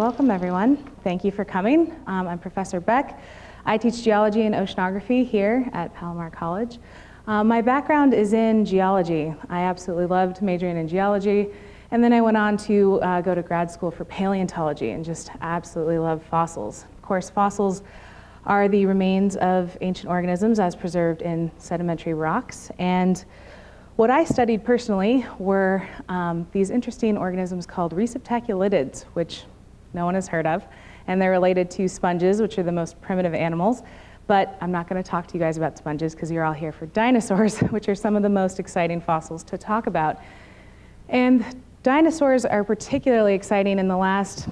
welcome everyone. Thank you for coming. I'm Professor Beck. I teach geology and oceanography here at Palomar College. My background is in geology. I absolutely loved majoring in geology, and then I went on to go to grad school for paleontology and just absolutely love fossils. Of course, fossils are the remains of ancient organisms as preserved in sedimentary rocks, and what I studied personally were these interesting organisms called receptaculidids, which no one has heard of, and they're related to sponges, which are the most primitive animals. But I'm not going to talk to you guys about sponges because you're all here for dinosaurs, which are some of the most exciting fossils to talk about. And dinosaurs are particularly exciting in the last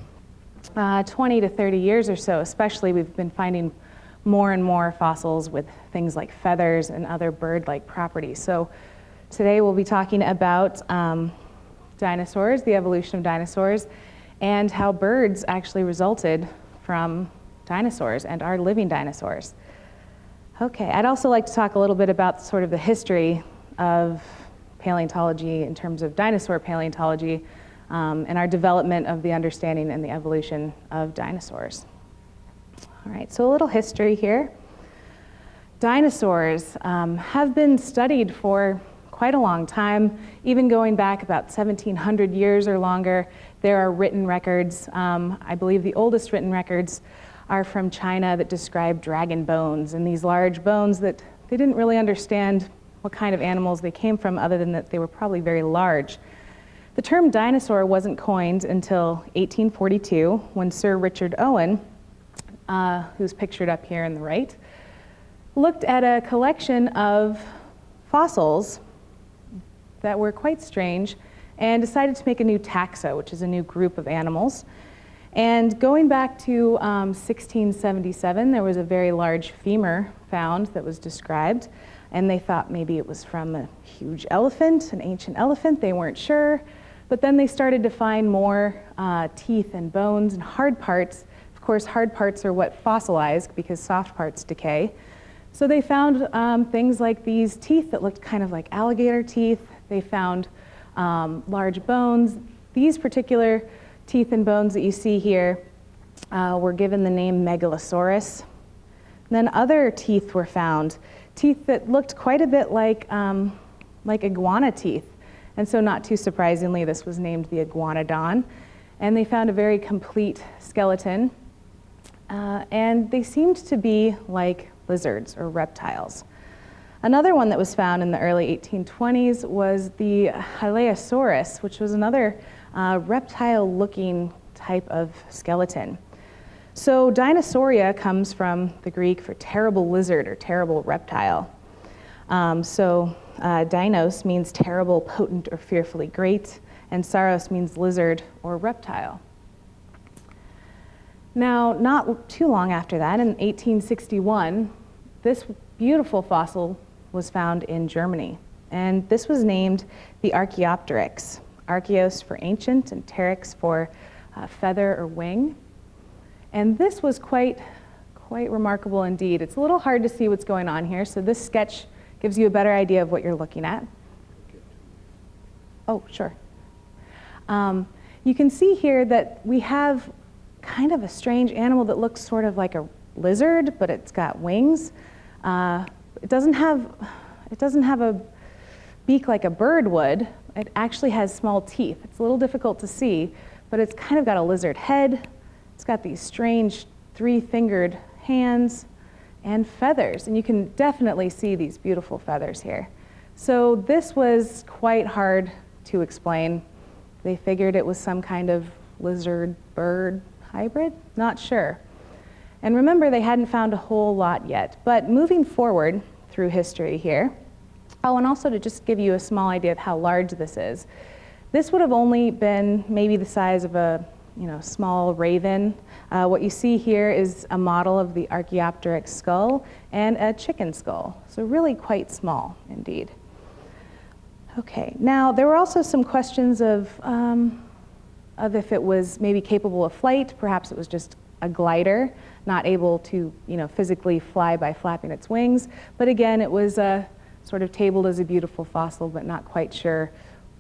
20 to 30 years or so. Especially, we've been finding more and more fossils with things like feathers and other bird-like properties. So today we'll be talking about dinosaurs, the evolution of dinosaurs, and how birds actually resulted from dinosaurs and are living dinosaurs. Okay, I'd also like to talk a little bit about sort of the history of paleontology in terms of dinosaur paleontology and our development of the understanding and the evolution of dinosaurs. All right, so a little history here. Dinosaurs have been studied for quite a long time, even going back about 1,700 years or longer. There are written records. I believe the oldest written records are from China that describe dragon bones, and these large bones that they didn't really understand what kind of animals they came from, other than that they were probably very large. The term dinosaur wasn't coined until 1842 when Sir Richard Owen, who's pictured up here on the right, looked at a collection of fossils that were quite strange and decided to make a new taxa, which is a new group of animals. And going back to 1677, there was a very large femur found that was described, and they thought maybe it was from a huge elephant, an ancient elephant. They weren't sure, but then they started to find more teeth and bones and hard parts. Of course, hard parts are what fossilize because soft parts decay. So they found things like these teeth that looked kind of like alligator teeth. They found large bones. These particular teeth and bones that you see here were given the name Megalosaurus. And then other teeth were found, teeth that looked quite a bit like iguana teeth. And so not too surprisingly, this was named the iguanodon. And they found a very complete skeleton. And they seemed to be like lizards or reptiles. Another one that was found in the early 1820s was the Hylaeosaurus, which was another reptile-looking type of skeleton. So Dinosauria comes from the Greek for terrible lizard or terrible reptile. Dinos means terrible, potent, or fearfully great, and sauros means lizard or reptile. Now, not too long after that, in 1861, this beautiful fossil was found in Germany, and this was named the Archaeopteryx. Archaeos for ancient and pteryx for feather or wing. And this was quite remarkable indeed. It's a little hard to see what's going on here, so this sketch gives you a better idea of what you're looking at. Oh, sure. You can see here that we have kind of a strange animal that looks sort of like a lizard, but it's got wings. It doesn't have a beak like a bird would. It actually has small teeth. It's a little difficult to see, but it's kind of got a lizard head. It's got these strange three-fingered hands and feathers, and you can definitely see these beautiful feathers here. So this was quite hard to explain. They figured it was some kind of lizard-bird hybrid, not sure. And remember, they hadn't found a whole lot yet. But moving forward through history here, and also to just give you a small idea of how large this is, this would have only been maybe the size of a small raven. What you see here is a model of the Archaeopteryx skull and a chicken skull. So really quite small indeed. Okay, now there were also some questions of if it was maybe capable of flight. Perhaps it was just a glider, not able to physically fly by flapping its wings. But again, it was sort of tabled as a beautiful fossil, but not quite sure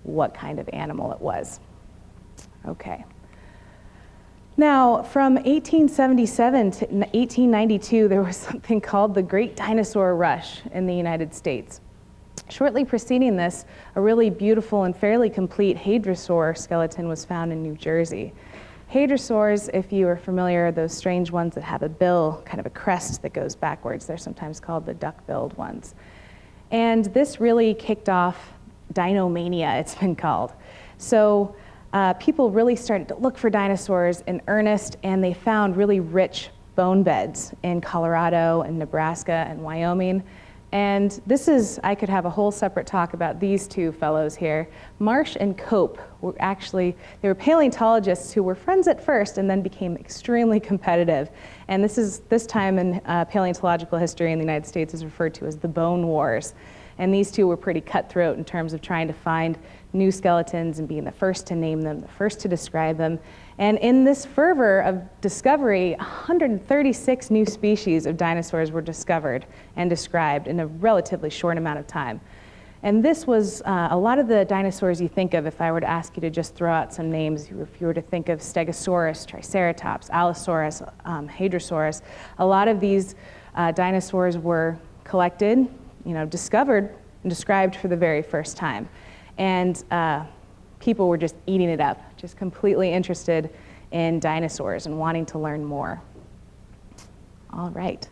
what kind of animal it was. Okay. Now, from 1877 to 1892, there was something called the Great Dinosaur Rush in the United States. Shortly preceding this, a really beautiful and fairly complete hadrosaur skeleton was found in New Jersey. Hadrosaurs, if you are familiar, are those strange ones that have a bill, kind of a crest that goes backwards. They're sometimes called the duck-billed ones. And this really kicked off dinomania, it's been called. So people really started to look for dinosaurs in earnest, and they found really rich bone beds in Colorado and Nebraska and Wyoming. And this is, I could have a whole separate talk about these two fellows here. Marsh and Cope were actually, they were paleontologists who were friends at first and then became extremely competitive. And this time in paleontological history in the United States is referred to as the Bone Wars. And these two were pretty cutthroat in terms of trying to find new skeletons and being the first to name them, the first to describe them. And in this fervor of discovery, 136 new species of dinosaurs were discovered and described in a relatively short amount of time. And this was a lot of the dinosaurs you think of, if I were to ask you to just throw out some names, if you were to think of Stegosaurus, Triceratops, Allosaurus, Hadrosaurus, a lot of these dinosaurs were collected, discovered and described for the very first time. And people were just eating it up, just completely interested in dinosaurs and wanting to learn more. All right.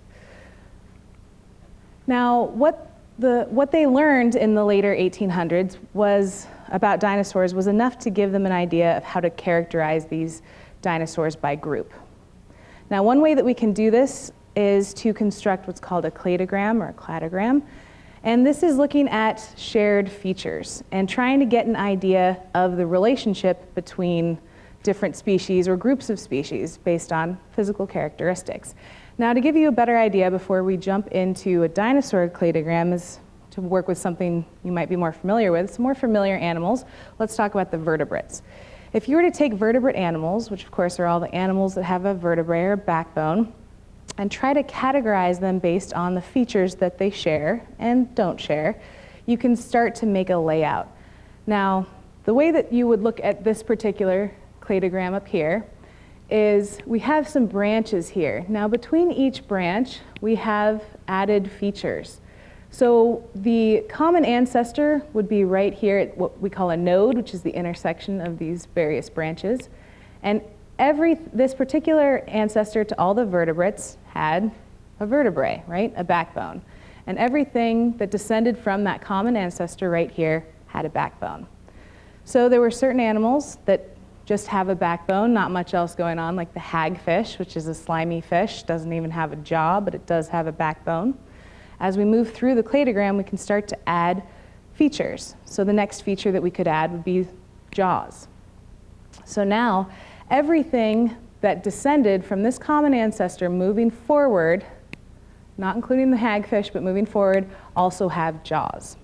Now, what they learned in the later 1800s was about dinosaurs was enough to give them an idea of how to characterize these dinosaurs by group. Now, one way that we can do this is to construct what's called a cladogram or a cladogram. And this is looking at shared features and trying to get an idea of the relationship between different species or groups of species based on physical characteristics. Now, to give you a better idea before we jump into a dinosaur cladogram is to work with something you might be more familiar with, some more familiar animals. Let's talk about the vertebrates. If you were to take vertebrate animals, which of course are all the animals that have a vertebrae or backbone, and try to categorize them based on the features that they share and don't share, you can start to make a layout. Now, the way that you would look at this particular cladogram up here is we have some branches here. Now, between each branch, we have added features. So the common ancestor would be right here at what we call a node, which is the intersection of these various branches. And this particular ancestor to all the vertebrates had a vertebrae, right? A backbone. And everything that descended from that common ancestor right here had a backbone. So there were certain animals that just have a backbone, not much else going on, like the hagfish, which is a slimy fish, doesn't even have a jaw, but it does have a backbone. As we move through the cladogram, we can start to add features. So the next feature that we could add would be jaws. So now, everything that descended from this common ancestor moving forward, not including the hagfish, but moving forward, also have jaws.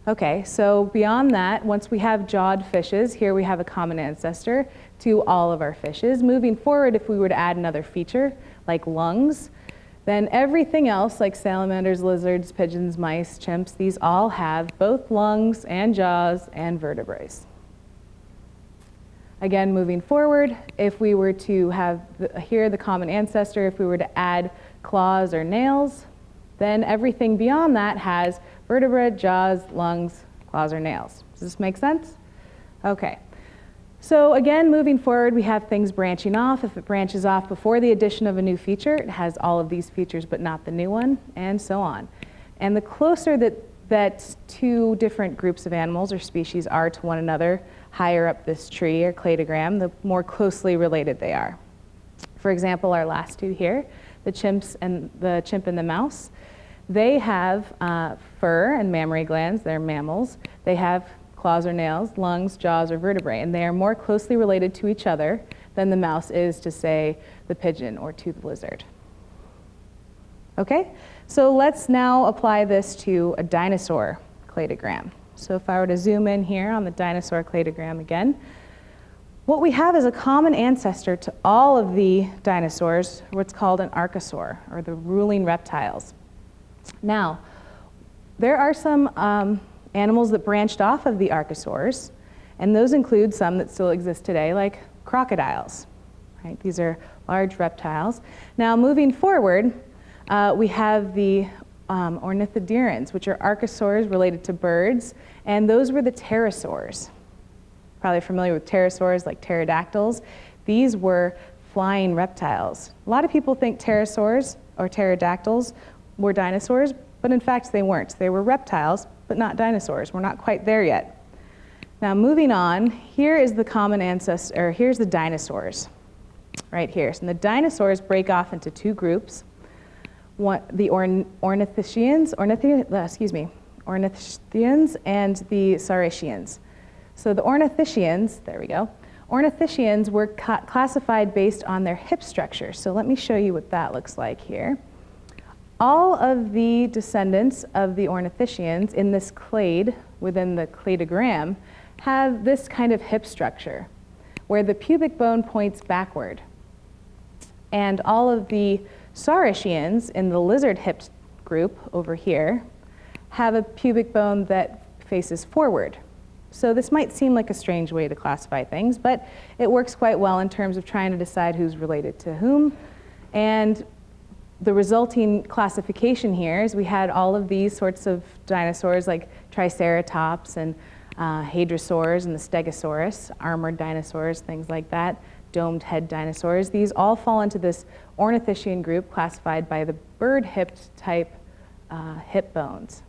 Okay, so beyond that, once we have jawed fishes, here we have a common ancestor to all of our fishes. Moving forward, if we were to add another feature, like lungs, then everything else, like salamanders, lizards, pigeons, mice, chimps, these all have both lungs and jaws and vertebrae. Again, moving forward, if we were to have here the common ancestor, if we were to add claws or nails, then everything beyond that has vertebrae, jaws, lungs, claws, or nails. Does this make sense? Okay. So again, moving forward, we have things branching off. If it branches off before the addition of a new feature, it has all of these features but not the new one, and so on. And the closer that two different groups of animals or species are to one another, higher up this tree or cladogram, the more closely related they are. For example, our last two here, the chimp and the mouse, they have fur and mammary glands, they're mammals. They have claws or nails, lungs, jaws, or vertebrae, and they are more closely related to each other than the mouse is to, say, the pigeon or to the lizard. Okay, so let's now apply this to a dinosaur cladogram. So if I were to zoom in here on the dinosaur cladogram again, what we have is a common ancestor to all of the dinosaurs, what's called an archosaur, or the ruling reptiles. Now, there are some animals that branched off of the archosaurs, and those include some that still exist today, like crocodiles. right? These are large reptiles. Now moving forward, we have the ornithoderans, which are archosaurs related to birds, and those were the pterosaurs. Probably familiar with pterosaurs like pterodactyls. These were flying reptiles. A lot of people think pterosaurs or pterodactyls were dinosaurs, but in fact they weren't. They were reptiles, but not dinosaurs. We're not quite there yet. Now moving on, here is the common ancestor, or here's the dinosaurs, right here. So the dinosaurs break off into two groups. The ornithischians and the Saurischeans. So the ornithischians, there we go. Ornithischians were classified based on their hip structure. So let me show you what that looks like here. All of the descendants of the ornithischians in this clade, within the cladogram, have this kind of hip structure, where the pubic bone points backward. And all of the Saurischeans in the lizard hip group over here have a pubic bone that faces forward. So this might seem like a strange way to classify things, but it works quite well in terms of trying to decide who's related to whom. And the resulting classification here is we had all of these sorts of dinosaurs like Triceratops and hadrosaurs and the Stegosaurus, armored dinosaurs, things like that, domed head dinosaurs. These all fall into this ornithischian group classified by the bird-hipped type hip bones.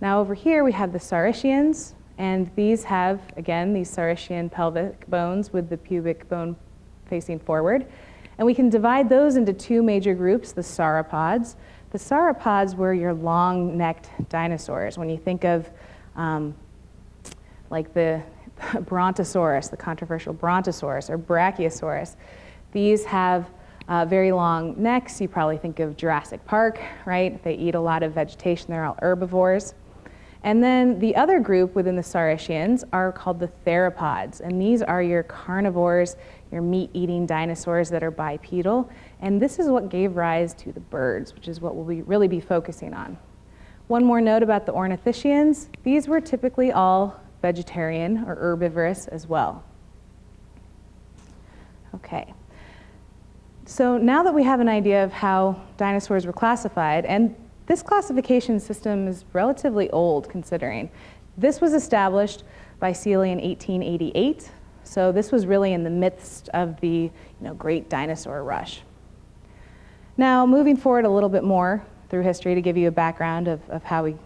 Now over here we have the Saurischeans, and these have, again, these Saurischean pelvic bones with the pubic bone facing forward. And we can divide those into two major groups, the sauropods. The sauropods were your long-necked dinosaurs. When you think of like the Brontosaurus, the controversial Brontosaurus, or Brachiosaurus, these have very long necks. You probably think of Jurassic Park, right? They eat a lot of vegetation. They're all herbivores. And then the other group within the Saurischeans are called the theropods, and these are your carnivores, your meat-eating dinosaurs that are bipedal, and this is what gave rise to the birds, which is what we'll really be focusing on. One more note about the ornithischians. These were typically all vegetarian or herbivorous as well. Okay. So now that we have an idea of how dinosaurs were classified, and this classification system is relatively old considering. This was established by Seeley in 1888, so this was really in the midst of the great dinosaur rush. Now moving forward a little bit more through history to give you a background of how we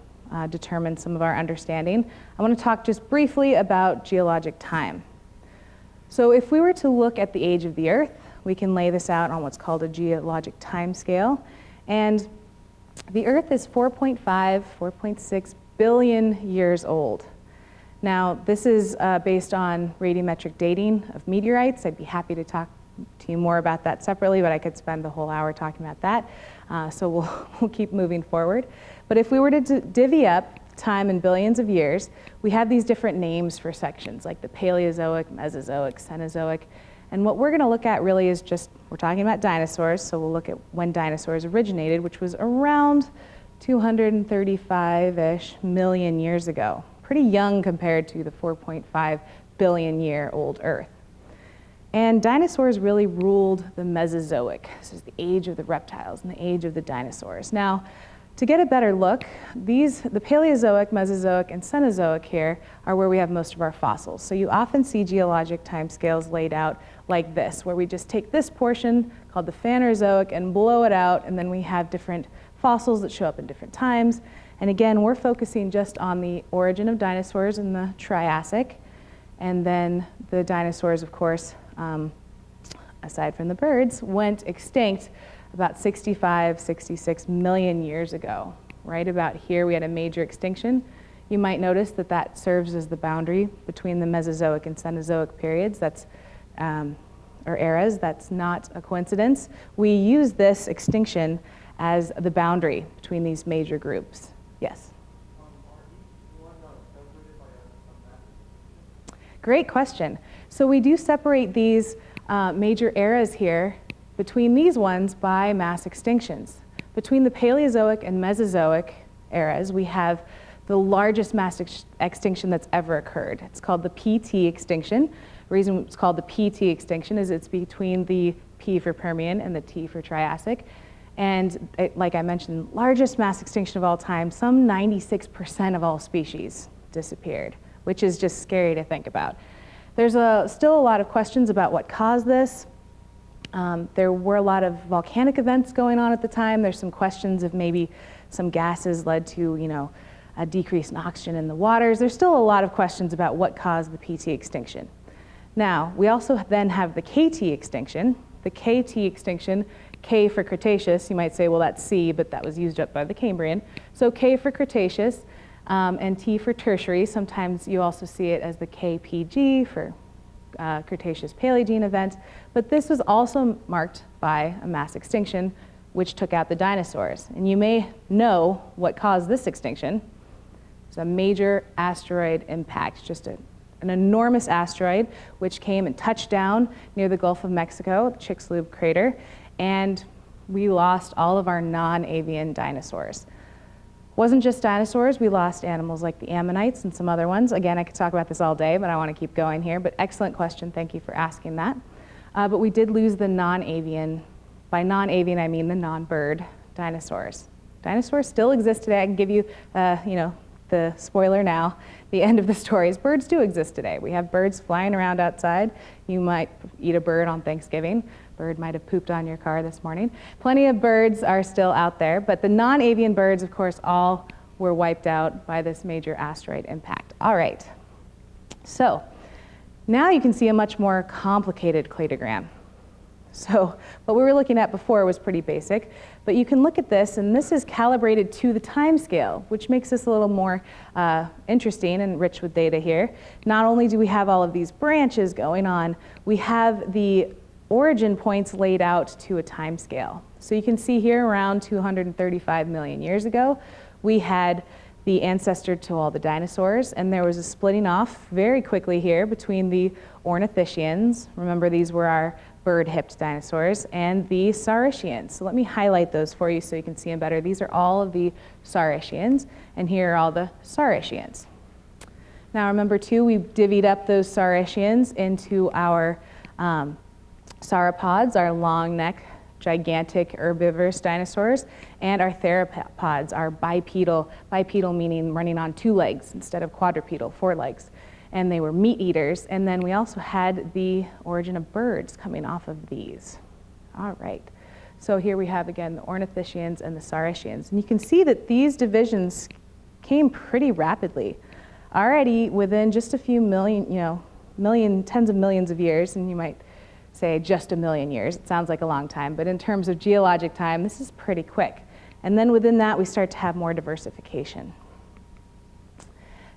determine some of our understanding, I want to talk just briefly about geologic time. So if we were to look at the age of the Earth, we can lay this out on what's called a geologic time scale, and the Earth is 4.6 billion years old. Now, this is based on radiometric dating of meteorites. I'd be happy to talk to you more about that separately, but I could spend the whole hour talking about that. So we'll keep moving forward. But if we were to divvy up time in billions of years, we have these different names for sections, like the Paleozoic, Mesozoic, Cenozoic. And what we're going to look at really is just, we're talking about dinosaurs, so we'll look at when dinosaurs originated, which was around 235-ish million years ago. Pretty young compared to the 4.5 billion year old Earth. And dinosaurs really ruled the Mesozoic. This is the age of the reptiles and the age of the dinosaurs. Now, to get a better look, the Paleozoic, Mesozoic, and Cenozoic here are where we have most of our fossils. So you often see geologic timescales laid out like this, where we just take this portion called the Phanerozoic and blow it out, and then we have different fossils that show up in different times. And again, we're focusing just on the origin of dinosaurs in the Triassic, and then the dinosaurs, of course, aside from the birds, went extinct about 65, 66 million years ago. Right about here, we had a major extinction. You might notice that that serves as the boundary between the Mesozoic and Cenozoic periods. That's or eras. That's not a coincidence. We use this extinction as the boundary between these major groups. Yes? Great question. So we do separate these major eras here between these ones by mass extinctions. Between the Paleozoic and Mesozoic eras, we have the largest mass extinction that's ever occurred. It's called the PT extinction, The reason it's called the PT extinction is it's between the P for Permian and the T for Triassic. And like I mentioned, largest mass extinction of all time, some 96% of all species disappeared, which is just scary to think about. There's still a lot of questions about what caused this. There were a lot of volcanic events going on at the time. There's some questions if maybe some gases led to, a decrease in oxygen in the waters. There's still a lot of questions about what caused the PT extinction. Now, we also then have the KT extinction. The KT extinction, K for Cretaceous, you might say, well, that's C, but that was used up by the Cambrian. So K for Cretaceous and T for Tertiary. Sometimes you also see it as the KPG for Cretaceous Paleogene event. But this was also marked by a mass extinction, which took out the dinosaurs. And you may know what caused this extinction. It's a major asteroid impact, just an enormous asteroid which came and touched down near the Gulf of Mexico, the Chicxulub crater, and we lost all of our non-avian dinosaurs. Wasn't just dinosaurs, we lost animals like the ammonites and some other ones. Again, I could talk about this all day, but I want to keep going here. But excellent question, thank you for asking that. But we did lose the non-avian. By non-avian, I mean the non-bird dinosaurs. Dinosaurs still exist today. I can give you, the spoiler now. The end of the story is birds do exist today. We have birds flying around outside. You might eat a bird on Thanksgiving. Bird might have pooped on your car this morning. Plenty of birds are still out there, but the non-avian birds, of course, all were wiped out by this major asteroid impact. All right, so now you can see a much more complicated cladogram. So what we were looking at before was pretty basic, but you can look at this, and this is calibrated to the time scale, which makes this a little more interesting and rich with data here. Not only do we have all of these branches going on, we have the origin points laid out to a time scale. So you can see here around 235 million years ago, we had the ancestor to all the dinosaurs, and there was a splitting off very quickly here between the ornithischians. Remember, these were our bird-hipped dinosaurs, and the Saurischians. So let me highlight those for you so you can see them better. These are all of the Saurischians, and here are all the Saurischians. Now remember too, we divvied up those Saurischians into our sauropods, our long neck, gigantic herbivorous dinosaurs, and our theropods, our bipedal meaning running on 2 legs instead of quadrupedal, 4 legs. And they were meat eaters. And then we also had the origin of birds coming off of these. All right. So here we have, again, the ornithischians and the Saurischians. And you can see that these divisions came pretty rapidly. Already within just a few million, tens of millions of years, and you might say just a million years. It sounds like a long time, but in terms of geologic time, this is pretty quick. And then within that, we start to have more diversification.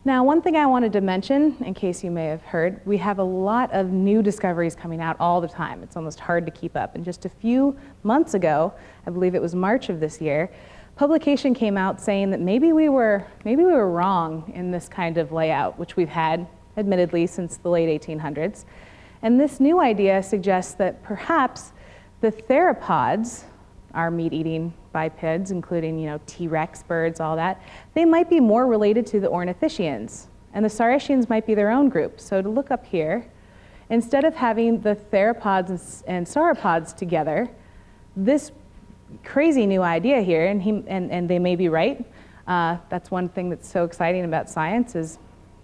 Now, one thing I wanted to mention, in case you may have heard, we have a lot of new discoveries coming out all the time. It's almost hard to keep up. And just a few months ago, I believe it was March of this year, publication came out saying that maybe we were wrong in this kind of layout, which we've had, admittedly, since the late 1800s. And this new idea suggests that perhaps the theropods, our meat-eating bipeds, including T-Rex birds, all that, they might be more related to the ornithischians, and the Saurischians might be their own group. So to look up here, instead of having the theropods and sauropods together, this crazy new idea here, and they may be right. That's one thing that's so exciting about science is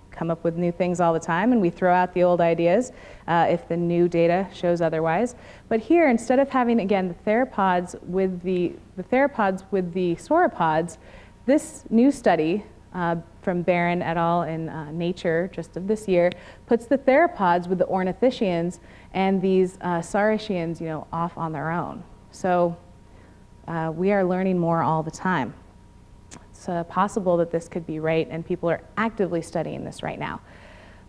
come up with new things all the time, and we throw out the old ideas if the new data shows otherwise. But here, instead of having, again, the theropods with the sauropods, this new study from Barron et al. In Nature just of this year puts the theropods with the ornithischians and these Saurischians, off on their own. So we are learning more all the time. It's possible that this could be right, and people are actively studying this right now.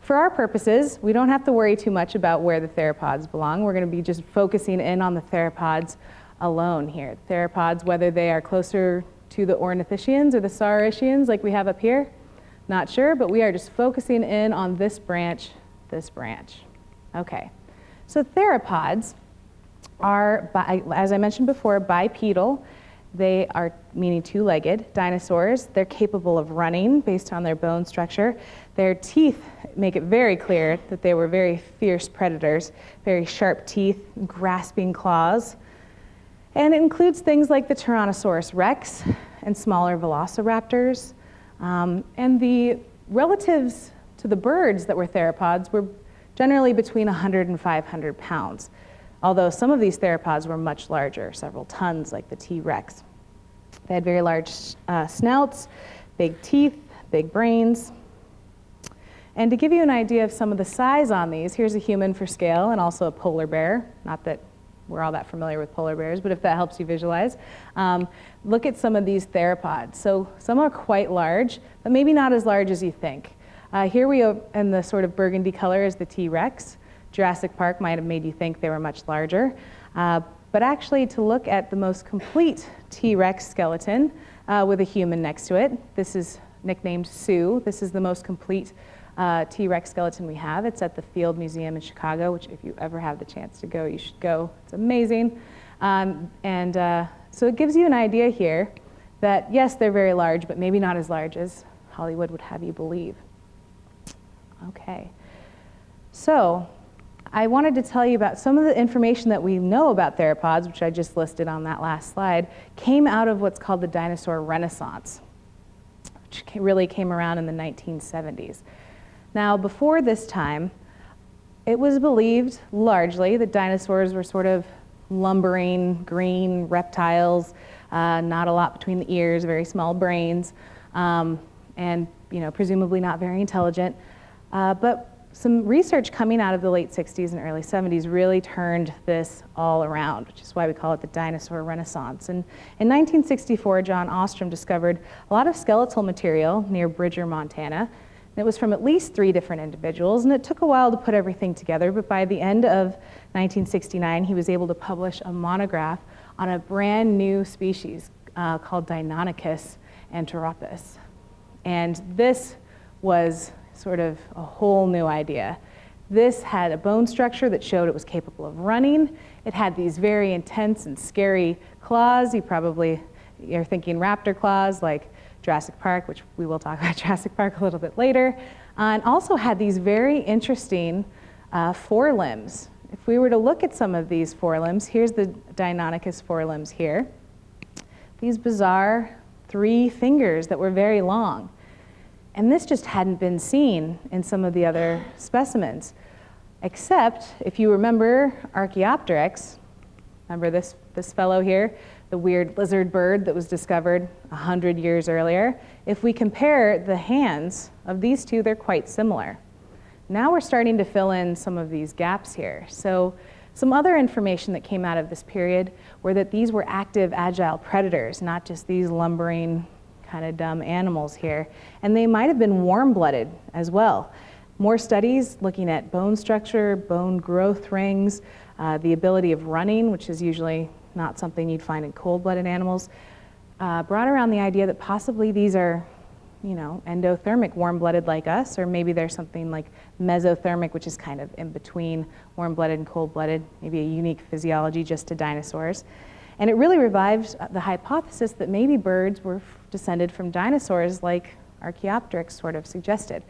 For our purposes, we don't have to worry too much about where the theropods belong. We're going to be just focusing in on the theropods alone here. Theropods, whether they are closer to the ornithischians or the Saurischians like we have up here, not sure, but we are just focusing in on this branch. Okay, so theropods are, as I mentioned before, bipedal. They are meaning two-legged. Dinosaurs, they're capable of running based on their bone structure. Their teeth make it very clear that they were very fierce predators, very sharp teeth, grasping claws. And it includes things like the Tyrannosaurus rex and smaller velociraptors. And the relatives to the birds that were theropods were generally between 100 and 500 pounds, although some of these theropods were much larger, several tons, like the T-Rex. They had very large snouts, big teeth, big brains. And to give you an idea of some of the size on these, here's a human for scale and also a polar bear. Not that we're all that familiar with polar bears, but if that helps you visualize. Look at some of these theropods. So some are quite large, but maybe not as large as you think. Here we are in the sort of burgundy color is the T-Rex. Jurassic Park might have made you think they were much larger. But actually, to look at the most complete T-Rex skeleton with a human next to it, this is nicknamed Sue. This is the most complete T-Rex skeleton we have. It's at the Field Museum in Chicago, which if you ever have the chance to go, you should go. It's amazing. So it gives you an idea here that, yes, they're very large, but maybe not as large as Hollywood would have you believe. Okay. So I wanted to tell you about some of the information that we know about theropods, which I just listed on that last slide, came out of what's called the dinosaur renaissance, which really came around in the 1970s. Now, before this time, it was believed largely that dinosaurs were sort of lumbering, green reptiles, not a lot between the ears, very small brains, and presumably not very intelligent. But some research coming out of the late 60s and early 70s really turned this all around, which is why we call it the dinosaur renaissance. And in 1964, John Ostrom discovered a lot of skeletal material near Bridger, Montana. It was from at least 3 different individuals, and it took a while to put everything together, but by the end of 1969, he was able to publish a monograph on a brand new species called Deinonychus anthropus. And this was sort of a whole new idea. This had a bone structure that showed it was capable of running. It had these very intense and scary claws. You're thinking raptor claws like Jurassic Park, which we will talk about Jurassic Park a little bit later, and also had these very interesting forelimbs. If we were to look at some of these forelimbs, here's the Deinonychus forelimbs here. These bizarre 3 fingers that were very long. And this just hadn't been seen in some of the other specimens, except if you remember Archaeopteryx, remember this fellow here, the weird lizard bird that was discovered 100 years earlier. If we compare the hands of these two, they're quite similar. Now we're starting to fill in some of these gaps here. So some other information that came out of this period were that these were active, agile predators, not just these lumbering, kind of dumb animals here. And they might have been warm-blooded as well. More studies looking at bone structure, bone growth rings, the ability of running, which is usually not something you'd find in cold-blooded animals, brought around the idea that possibly these are, endothermic warm-blooded like us, or maybe there's something like mesothermic, which is kind of in between warm-blooded and cold-blooded, maybe a unique physiology just to dinosaurs. And it really revived the hypothesis that maybe birds were descended from dinosaurs like Archaeopteryx sort of suggested.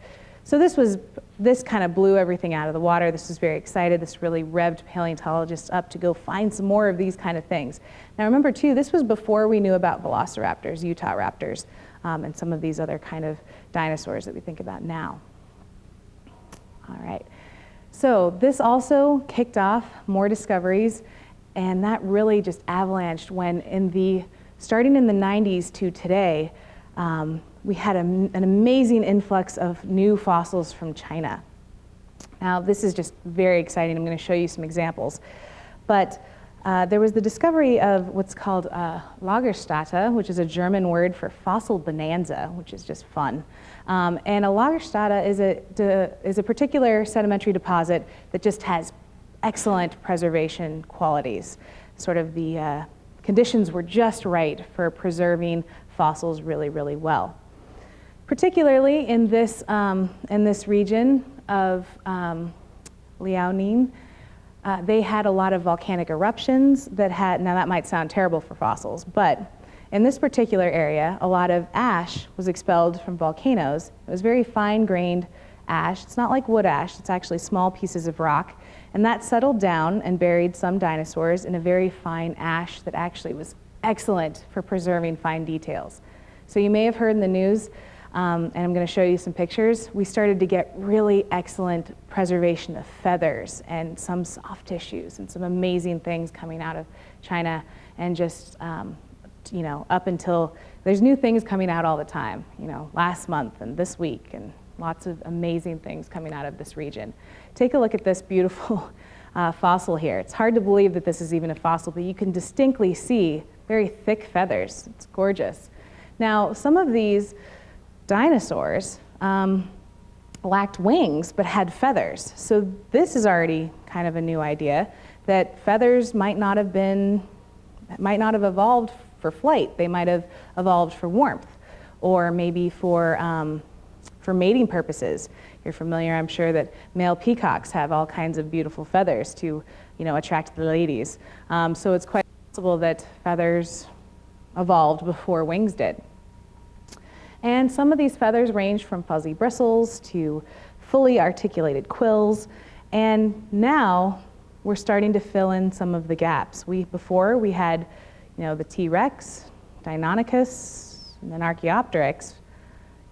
So this kind of blew everything out of the water. This was very excited. This really revved paleontologists up to go find some more of these kind of things. Now remember too, this was before we knew about velociraptors, Utah raptors, and some of these other kind of dinosaurs that we think about now. All right, so this also kicked off more discoveries, and that really just avalanched when starting in the 90s to today, we had an amazing influx of new fossils from China. Now, this is just very exciting. I'm going to show you some examples. But there was the discovery of what's called Lagerstätte, which is a German word for fossil bonanza, which is just fun. And a Lagerstätte is a particular sedimentary deposit that just has excellent preservation qualities. Sort of the conditions were just right for preserving fossils really, really well. Particularly in this region of Liaoning, they had a lot of volcanic eruptions that now that might sound terrible for fossils, but In this particular area, a lot of ash was expelled from volcanoes. It was very fine-grained ash. It's not like wood ash, it's actually small pieces of rock. And that settled down and buried some dinosaurs in a very fine ash that actually was excellent for preserving fine details. So you may have heard in the news, and I'm going to show you some pictures, we started to get really excellent preservation of feathers and some soft tissues and some amazing things coming out of China. And just, you know, up until, there's new things coming out all the time, you know, last month and this week, and lots of amazing things coming out of this region. Take a look at this beautiful fossil here. It's hard to believe that this is even a fossil, but you can distinctly see very thick feathers. It's gorgeous. Now, some of these dinosaurs lacked wings but had feathers. So this is already kind of a new idea, that feathers might not have evolved for flight. They might have evolved for warmth, or maybe for mating purposes. You're familiar, I'm sure, that male peacocks have all kinds of beautiful feathers to, you know, attract the ladies. So it's quite possible that feathers evolved before wings did. And some of these feathers range from fuzzy bristles to fully articulated quills. And now we're starting to fill in some of the gaps. Before we had, you know, the T-Rex, Deinonychus, and then Archaeopteryx.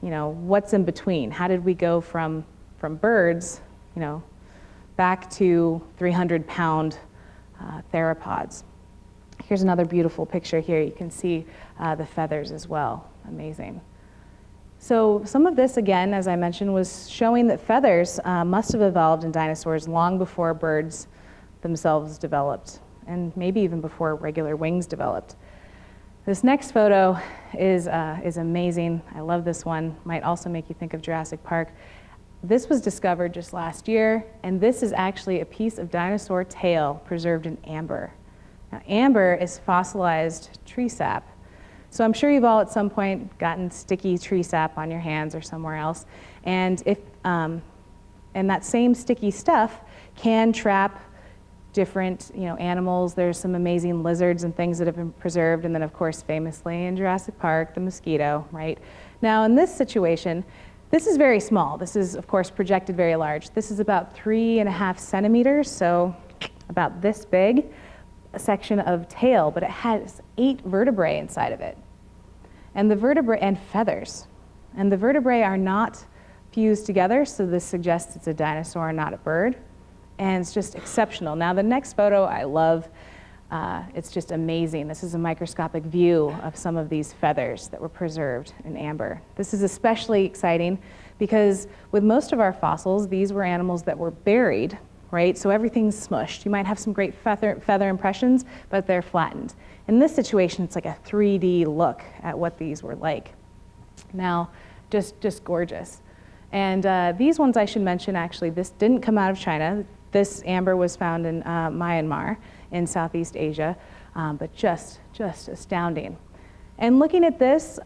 You know, what's in between? How did we go from birds, you know, back to 300-pound theropods? Here's another beautiful picture here. You can see the feathers as well. Amazing. So some of this, again, as I mentioned, was showing that feathers must have evolved in dinosaurs long before birds themselves developed, and maybe even before regular wings developed. This next photo is amazing. I love this one. Might also make you think of Jurassic Park. This was discovered just last year, and this is actually a piece of dinosaur tail preserved in amber. Now, amber is fossilized tree sap. So I'm sure you've all at some point gotten sticky tree sap on your hands or somewhere else. And that same sticky stuff can trap different, you know, animals. There's some amazing lizards and things that have been preserved. And then, of course, famously in Jurassic Park, the mosquito, right? Now, in this situation, this is very small. This is, of course, projected very large. This is about 3.5 centimeters, so about this big, a section of tail, but it has 8 vertebrae inside of it. And the vertebrae, and feathers. And the vertebrae are not fused together, so this suggests it's a dinosaur, not a bird. And it's just exceptional. Now, the next photo I love. It's just amazing. This is a microscopic view of some of these feathers that were preserved in amber. This is especially exciting because with most of our fossils, these were animals that were buried, right? So everything's smushed. You might have some great feather impressions, but they're flattened. In this situation, it's like a 3D look at what these were like. Now, just gorgeous. And these ones I should mention, actually, this didn't come out of China. This amber was found in Myanmar in Southeast Asia, but just astounding. And looking at this,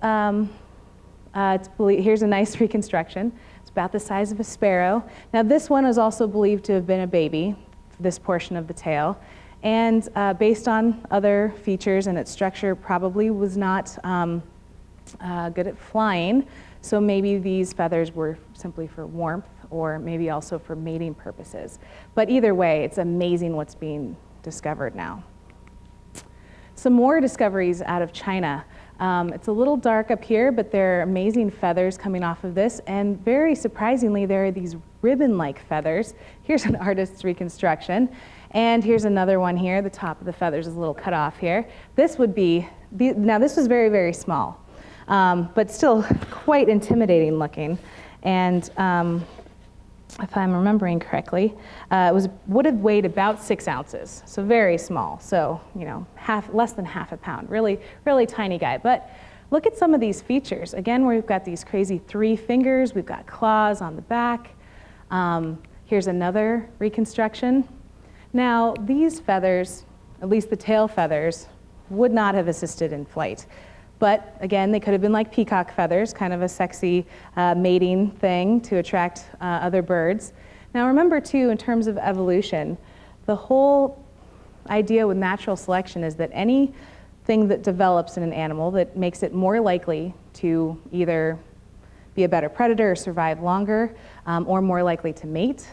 here's a nice reconstruction. It's about the size of a sparrow. Now this one is also believed to have been a baby, this portion of the tail. And based on other features and its structure, probably was not good at flying. So maybe these feathers were simply for warmth or maybe also for mating purposes. But either way, it's amazing what's being discovered now. Some more discoveries out of China. It's a little dark up here, but there are amazing feathers coming off of this. And very surprisingly, there are these ribbon-like feathers. Here's an artist's reconstruction. And here's another one here. The top of the feathers is a little cut off here. This would be, now this was very, very small, but still quite intimidating looking. And if I'm remembering correctly, would have weighed about 6 ounces, so very small. So, you know, less than half a pound, really, really tiny guy. But look at some of these features. Again, we've got these crazy 3 fingers. We've got claws on the back. Here's another reconstruction. Now, these feathers, at least the tail feathers, would not have assisted in flight. But again, they could have been like peacock feathers, kind of a sexy mating thing to attract other birds. Now remember too, in terms of evolution, the whole idea with natural selection is that any thing that develops in an animal that makes it more likely to either be a better predator or survive longer, or more likely to mate,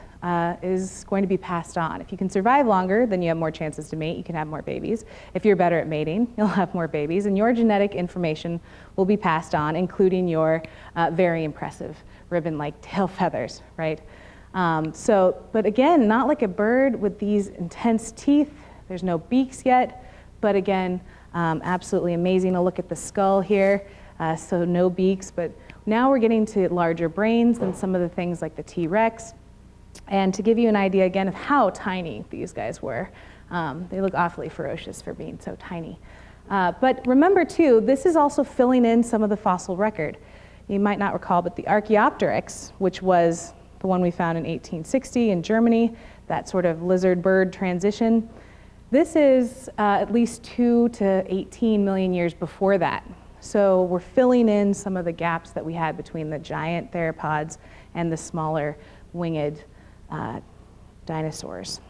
is going to be passed on. If you can survive longer, then you have more chances to mate, you can have more babies. If you're better at mating, you'll have more babies, and your genetic information will be passed on, including your very impressive ribbon-like tail feathers, right? But again, not like a bird with these intense teeth. There's no beaks yet, but again, absolutely amazing. A look at the skull here, so no beaks, but now we're getting to larger brains than some of the things like the T-Rex. And to give you an idea again of how tiny these guys were, they look awfully ferocious for being so tiny. But remember too, this is also filling in some of the fossil record. You might not recall, but the Archaeopteryx, which was the one we found in 1860 in Germany, that sort of lizard-bird transition, this is at least 2 to 18 million years before that. So we're filling in some of the gaps that we had between the giant theropods and the smaller winged dinosaurs.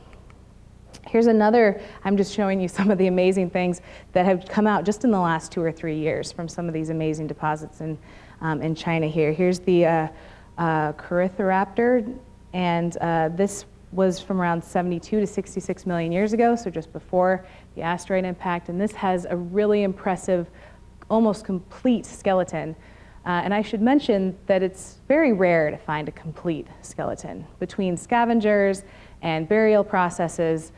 Here's another, I'm just showing you some of the amazing things that have come out just in the last 2 or 3 years from some of these amazing deposits in China here. Here's the Corythoraptor, and this was from around 72 to 66 million years ago, so just before the asteroid impact, and this has a really impressive, almost complete skeleton. And I should mention that it's very rare to find a complete skeleton. Between scavengers and burial processes,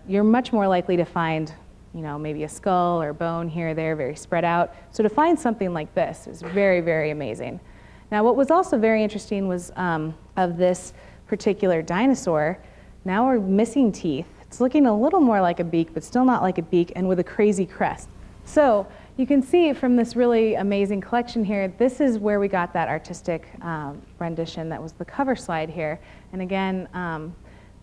you're much more likely to find, maybe a skull or bone here or there, very spread out. So to find something like this is very, very amazing. Now, what was also very interesting was of this particular dinosaur, now we're missing teeth. It's looking a little more like a beak, but still not like a beak, and with a crazy crest. So you can see from this really amazing collection here, this is where we got that artistic rendition that was the cover slide here. And again,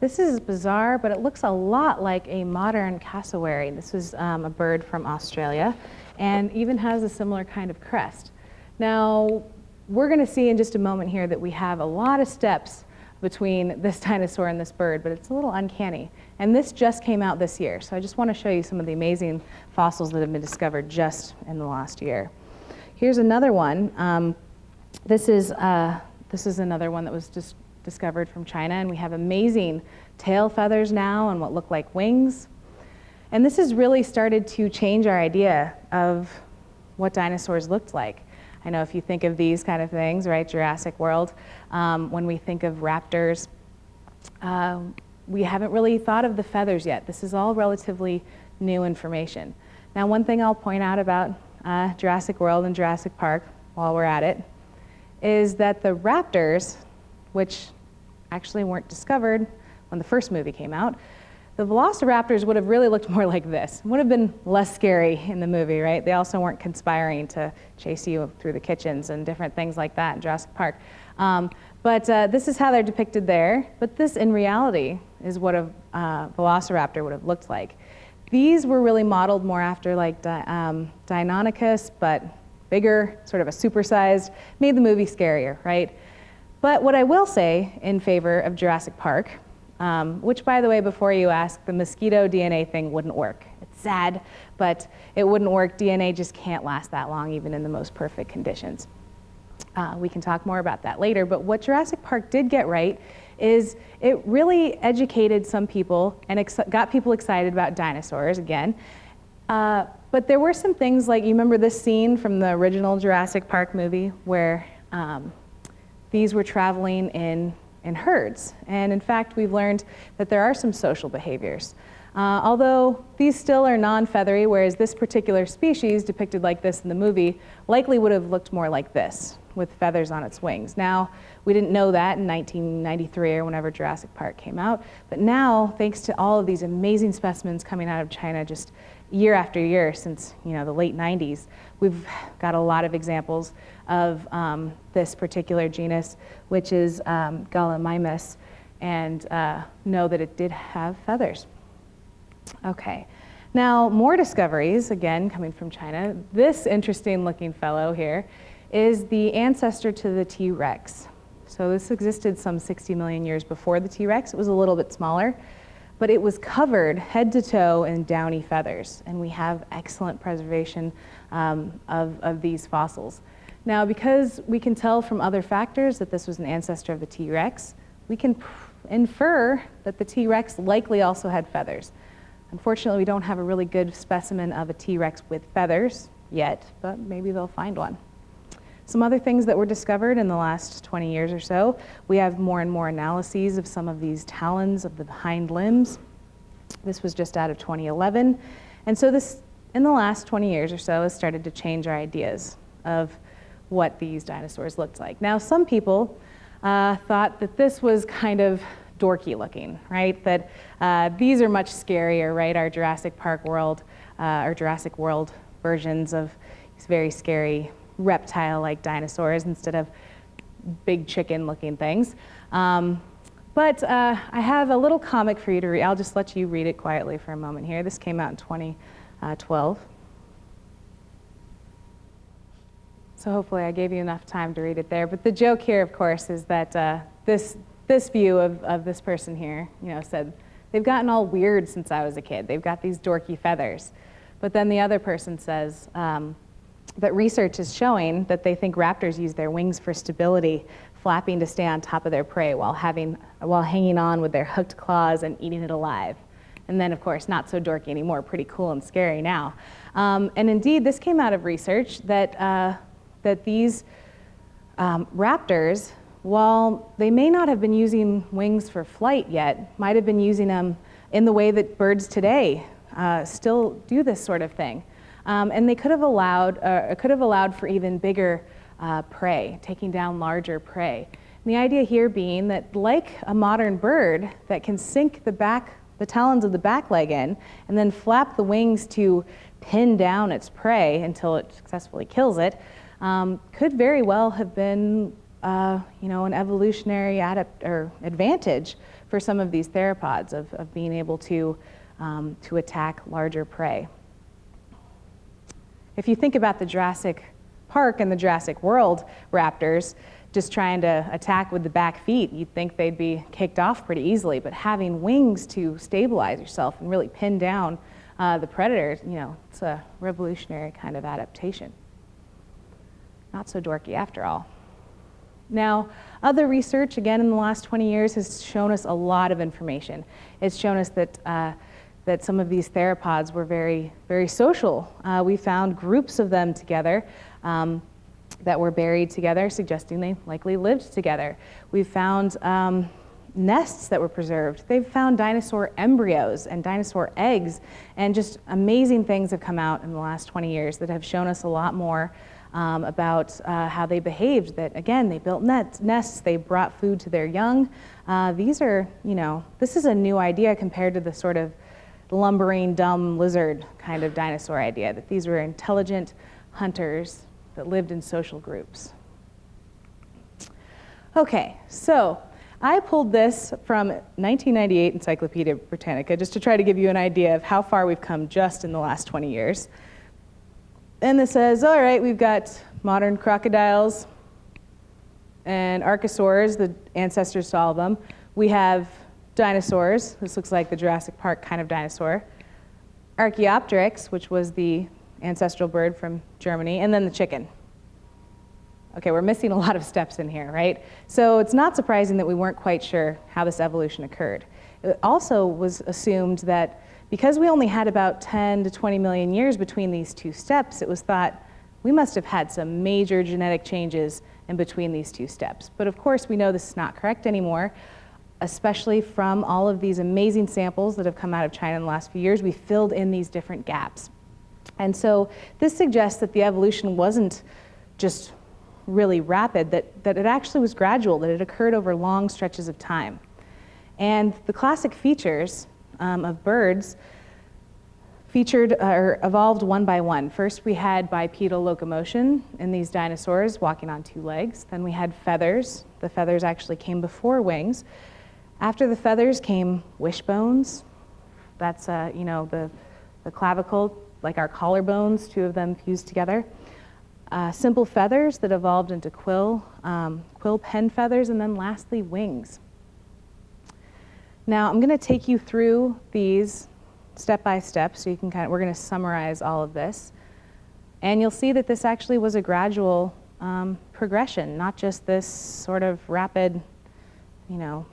this is bizarre, but it looks a lot like a modern cassowary. This is a bird from Australia, and even has a similar kind of crest. Now, we're going to see in just a moment here that we have a lot of steps between this dinosaur and this bird, but it's a little uncanny. And this just came out this year, so I just want to show you some of the amazing fossils that have been discovered just in the last year. Here's another one. This is another one that was just discovered from China, and we have amazing tail feathers now and what look like wings. And this has really started to change our idea of what dinosaurs looked like. I know if you think of these kind of things, right, Jurassic World, when we think of raptors, we haven't really thought of the feathers yet. This is all relatively new information. Now, one thing I'll point out about Jurassic World and Jurassic Park, while we're at it, is that the raptors, which actually weren't discovered when the first movie came out, the velociraptors would have really looked more like this. Would have been less scary in the movie, right? They also weren't conspiring to chase you through the kitchens and different things like that in Jurassic Park. But this is how they're depicted there. But this, in reality, is what a velociraptor would have looked like. These were really modeled more after like Deinonychus, but bigger, sort of a supersized, made the movie scarier, right? But what I will say in favor of Jurassic Park, which, by the way, before you ask, the mosquito DNA thing wouldn't work. It's sad, but it wouldn't work. DNA just can't last that long, even in the most perfect conditions. We can talk more about that later, but what Jurassic Park did get right is it really educated some people and got people excited about dinosaurs again. But there were some things like, you remember this scene from the original Jurassic Park movie where these were traveling in herds. And in fact, we've learned that there are some social behaviors. Although these still are non-feathery, whereas this particular species, depicted like this in the movie, likely would have looked more like this, with feathers on its wings. Now, we didn't know that in 1993 or whenever Jurassic Park came out, but now, thanks to all of these amazing specimens coming out of China just year after year since the late 90s, we've got a lot of examples of this particular genus, which is Gallimimus, and know that it did have feathers. Okay, now more discoveries, again, coming from China. This interesting looking fellow here is the ancestor to the T-Rex. So this existed some 60 million years before the T-Rex. It was a little bit smaller. but it was covered head to toe in downy feathers, and we have excellent preservation of these fossils. Now, because we can tell from other factors that this was an ancestor of the T-Rex, we can infer that the T-Rex likely also had feathers. Unfortunately, we don't have a really good specimen of a T-Rex with feathers yet, but maybe they'll find one. Some other things that were discovered in the last 20 years or so, we have more and more analyses of some of these talons of the hind limbs. This was just out of 2011. And so this, in the last 20 years or so, has started to change our ideas of what these dinosaurs looked like. Now, some people thought that this was kind of dorky looking, right? That these are much scarier, right? Our Jurassic Park world, or Jurassic World versions of these very scary reptile-like dinosaurs instead of big chicken-looking things. But I have a little comic for you to read. I'll just let you read it quietly for a moment here. This came out in 2012. So hopefully I gave you enough time to read it there. But the joke here, of course, is that this view of this person here, said, they've gotten all weird since I was a kid. They've got these dorky feathers. But then the other person says that research is showing that they think raptors use their wings for stability, flapping to stay on top of their prey while hanging on with their hooked claws and eating it alive. And then, of course, not so dorky anymore, pretty cool and scary now. And indeed, this came out of research that these raptors, while they may not have been using wings for flight yet, might have been using them in the way that birds today still do this sort of thing. And they could have allowed for even bigger prey, taking down larger prey. And the idea here being that, like a modern bird that can sink the talons of the back leg in and then flap the wings to pin down its prey until it successfully kills it, could very well have been an evolutionary advantage for some of these theropods of being able to attack larger prey. If you think about the Jurassic Park and the Jurassic World raptors just trying to attack with the back feet, you'd think they'd be kicked off pretty easily, but having wings to stabilize yourself and really pin down the predators, it's a revolutionary kind of adaptation. Not so dorky after all. Now, other research, again, in the last 20 years has shown us a lot of information. It's shown us that some of these theropods were very, very social. We found groups of them together that were buried together, suggesting they likely lived together. We've found nests that were preserved. They've found dinosaur embryos and dinosaur eggs, and just amazing things have come out in the last 20 years that have shown us a lot more about how they behaved, that again, they built nests, they brought food to their young. These are, this is a new idea compared to the sort of lumbering, dumb lizard kind of dinosaur idea, that these were intelligent hunters that lived in social groups. Okay, so I pulled this from 1998 Encyclopedia Britannica just to try to give you an idea of how far we've come just in the last 20 years. And this says, all right, we've got modern crocodiles and archosaurs, the ancestors to all of them. We have dinosaurs. This looks like the Jurassic Park kind of dinosaur. Archaeopteryx, which was the ancestral bird from Germany, and then the chicken. Okay, we're missing a lot of steps in here, right? So it's not surprising that we weren't quite sure how this evolution occurred. It also was assumed that because we only had about 10 to 20 million years between these two steps, it was thought we must have had some major genetic changes in between these two steps. But of course, we know this is not correct anymore, especially from all of these amazing samples that have come out of China in the last few years. We filled in these different gaps. And so this suggests that the evolution wasn't just really rapid, that it actually was gradual, that it occurred over long stretches of time. And the classic features of birds evolved one by one. First, we had bipedal locomotion in these dinosaurs walking on two legs. Then we had feathers. The feathers actually came before wings. After the feathers came wishbones. That's the clavicle, like our collarbones, two of them fused together. Simple feathers that evolved into quill pen feathers, and then lastly wings. Now I'm going to take you through these step by step so you can we're going to summarize all of this. And you'll see that this actually was a gradual progression, not just this sort of rapid,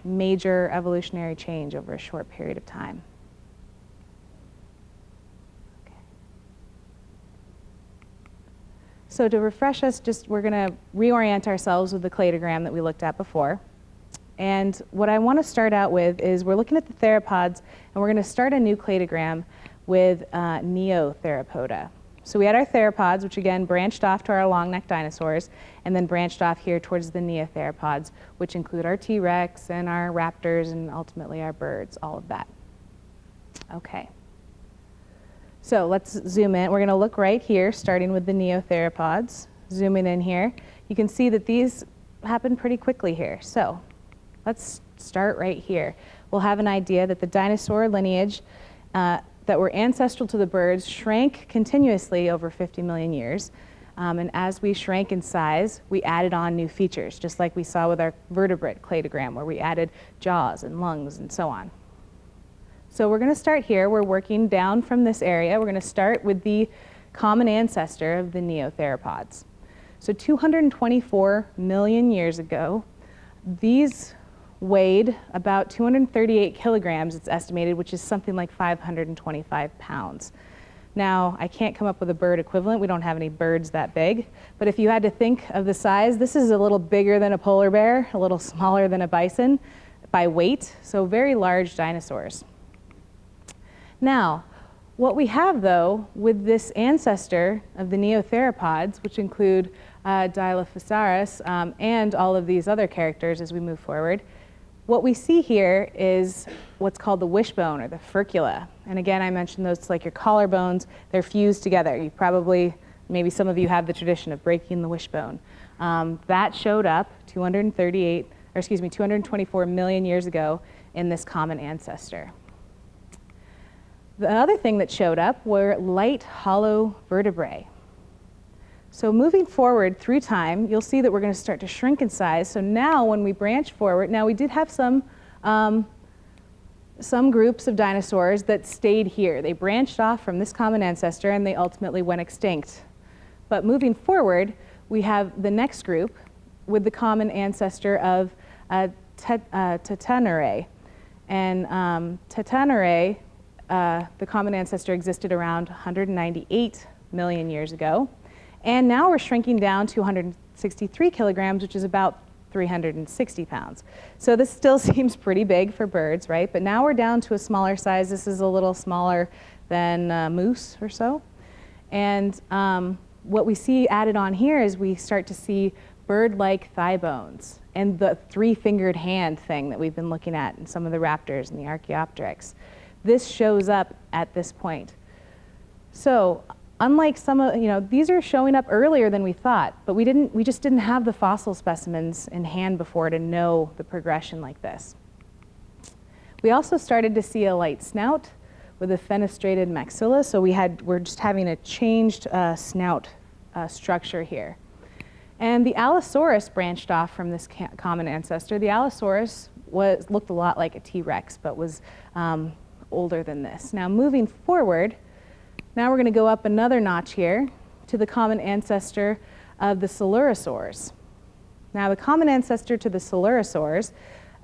major evolutionary change over a short period of time. Okay. So to refresh us, we're going to reorient ourselves with the cladogram that we looked at before. And what I want to start out with is we're looking at the theropods, and we're going to start a new cladogram with Neotheropoda. So we had our theropods, which again branched off to our long-necked dinosaurs, and then branched off here towards the Neotheropods, which include our T-Rex and our raptors and ultimately our birds, all of that. Okay. So let's zoom in. We're going to look right here, starting with the Neotheropods. Zooming in here, you can see that these happen pretty quickly here. So let's start right here. We'll have an idea that the dinosaur lineage that were ancestral to the birds shrank continuously over 50 million years. And as we shrank in size, we added on new features, just like we saw with our vertebrate cladogram, where we added jaws and lungs and so on. So we're going to start here. We're working down from this area. We're going to start with the common ancestor of the Neotheropods. So 224 million years ago, these weighed about 238 kilograms, it's estimated, which is something like 525 pounds. Now, I can't come up with a bird equivalent. We don't have any birds that big. But if you had to think of the size, this is a little bigger than a polar bear, a little smaller than a bison by weight, so very large dinosaurs. Now, what we have, though, with this ancestor of the Neotheropods, which include Dilophosaurus and all of these other characters as we move forward, what we see here is what's called the wishbone or the furcula. And again, I mentioned those like your collarbones. They're fused together. You probably, maybe some of you have the tradition of breaking the wishbone. That showed up 224 million years ago in this common ancestor. The other thing that showed up were light, hollow vertebrae. So moving forward through time, you'll see that we're going to start to shrink in size. So now when we branch forward, now we did have some groups of dinosaurs that stayed here. They branched off from this common ancestor and they ultimately went extinct. But moving forward, we have the next group with the common ancestor of Tetanurae. And Tetanurae, the common ancestor existed around 198 million years ago. And now we're shrinking down to 163 kilograms, which is about 360 pounds. So this still seems pretty big for birds, right? But now we're down to a smaller size. This is a little smaller than moose or so. And what we see added on here is we start to see bird-like thigh bones and the three-fingered hand thing that we've been looking at in some of the raptors and the Archaeopteryx. This shows up at this point. So unlike some of, these are showing up earlier than we thought, but we just didn't have the fossil specimens in hand before to know the progression like this. We also started to see a light snout with a fenestrated maxilla, so we're just having a changed snout structure here. And the Allosaurus branched off from this common ancestor. The Allosaurus looked a lot like a T-Rex, but was older than this. Now moving forward, now we're going to go up another notch here to the common ancestor of the Coelurosaurs. Now the common ancestor to the Coelurosaurs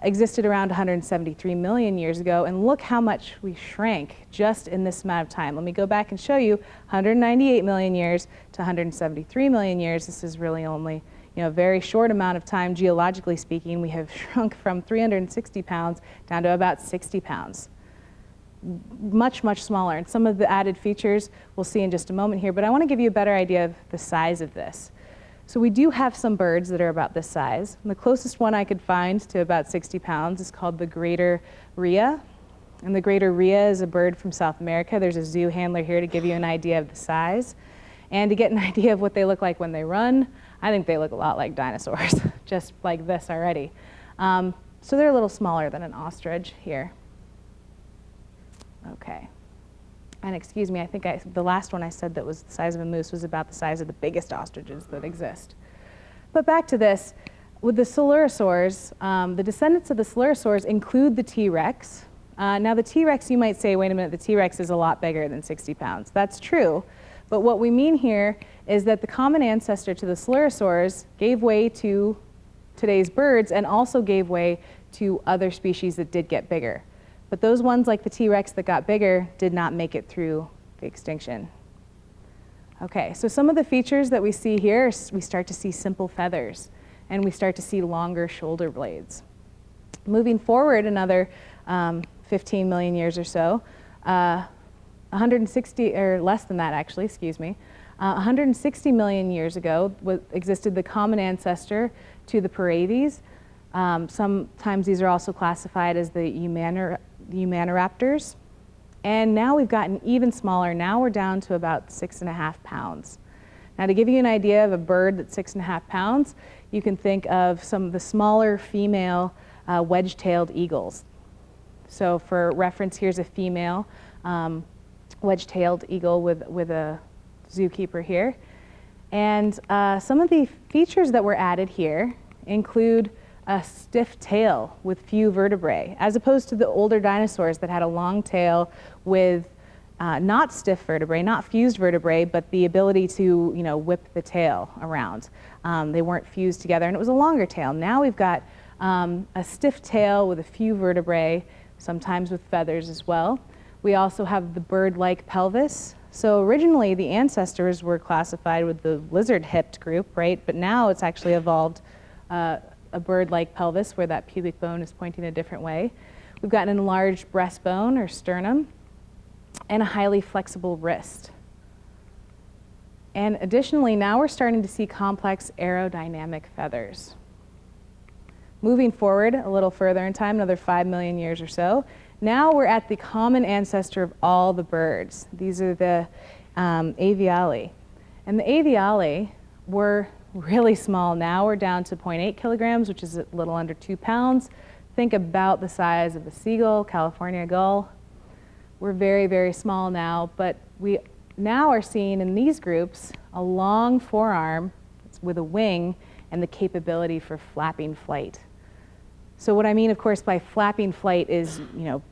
existed around 173 million years ago, and look how much we shrank just in this amount of time. Let me go back and show you 198 million years to 173 million years. This is really only a very short amount of time, geologically speaking. We have shrunk from 360 pounds down to about 60 pounds. Much, much smaller. And some of the added features we'll see in just a moment here, but I want to give you a better idea of the size of this. So we do have some birds that are about this size. And the closest one I could find to about 60 pounds is called the greater rhea. And the greater rhea is a bird from South America. There's a zoo handler here to give you an idea of the size. And to get an idea of what they look like when they run, I think they look a lot like dinosaurs, just like this already. So they're a little smaller than an ostrich here. Okay. And excuse me, I think the last one I said that was the size of a moose was about the size of the biggest ostriches that exist. But back to this, With the Coelurosaurs, the descendants of the Coelurosaurs include the T-Rex. Now the T-Rex, you might say, wait a minute, the T-Rex is a lot bigger than 60 pounds. That's true, but what we mean here is that the common ancestor to the Coelurosaurs gave way to today's birds and also gave way to other species that did get bigger. But those ones like the T-Rex that got bigger did not make it through the extinction. Okay, so some of the features that we see here, we start to see simple feathers, and we start to see longer shoulder blades. Moving forward another 15 million years or so, 160, or less than that actually, excuse me, 160 million years ago existed the common ancestor to the Paraves. Sometimes these are also classified as the Humaniraptors. And now we've gotten even smaller. Now we're down to about 6.5 pounds. Now to give you an idea of a bird that's 6.5 pounds, you can think of some of the smaller female wedge-tailed eagles. So for reference, here's a female wedge-tailed eagle with a zookeeper here. And some of the features that were added here include a stiff tail with few vertebrae, as opposed to the older dinosaurs that had a long tail with not stiff vertebrae, not fused vertebrae, but the ability to, whip the tail around. They weren't fused together, and it was a longer tail. Now we've got a stiff tail with a few vertebrae, sometimes with feathers as well. We also have the bird-like pelvis. So originally the ancestors were classified with the lizard-hipped group, right? But now it's actually evolved a bird-like pelvis where that pubic bone is pointing a different way. We've got an enlarged breastbone or sternum and a highly flexible wrist. And additionally, now we're starting to see complex aerodynamic feathers. Moving forward a little further in time, another 5 million years or so, now we're at the common ancestor of all the birds. These are the aviali. And the aviali were really small. Now we're down to 0.8 kilograms, which is a little under 2 pounds. Think about the size of a seagull, California gull. We're very, very small now, but we now are seeing in these groups a long forearm with a wing and the capability for flapping flight. So what I mean, of course, by flapping flight is,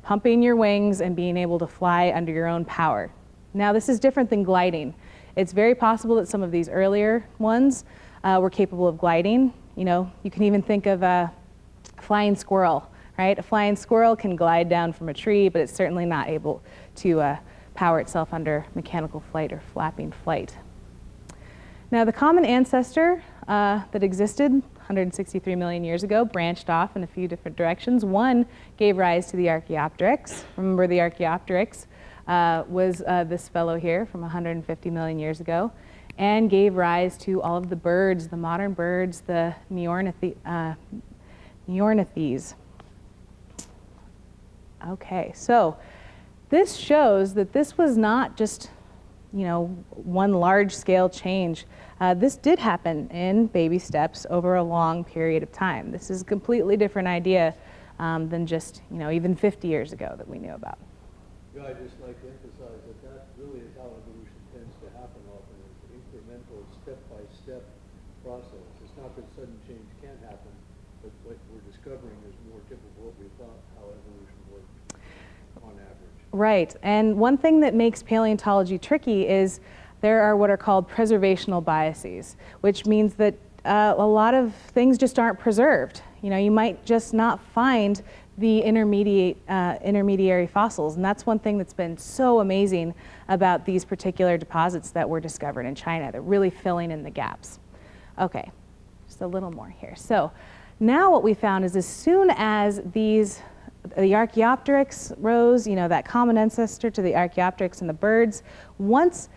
pumping your wings and being able to fly under your own power. Now, this is different than gliding. It's very possible that some of these earlier ones were capable of gliding. You can even think of a flying squirrel, right? A flying squirrel can glide down from a tree, but it's certainly not able to power itself under mechanical flight or flapping flight. Now, the common ancestor that existed 163 million years ago branched off in a few different directions. One gave rise to the Archaeopteryx. Remember, the Archaeopteryx was this fellow here from 150 million years ago, and gave rise to all of the birds, the modern birds, the Neornithes. Okay, so this shows that this was not just, one large-scale change. This did happen in baby steps over a long period of time. This is a completely different idea than just, even 50 years ago that we knew about. Yeah, I'd just like to emphasize that really is how evolution tends to happen often. It's an incremental, step-by-step process. It's not that sudden change can't happen, but what we're discovering is more typical of what we thought how evolution worked on average. Right, and one thing that makes paleontology tricky is there are what are called preservational biases, which means that a lot of things just aren't preserved. You might just not find the intermediary fossils, and that's one thing that's been so amazing about these particular deposits that were discovered in China. They're really filling in the gaps. Okay, just a little more here. So now what we found is as soon as the Archaeopteryx rose, that common ancestor to the Archaeopteryx and the birds, once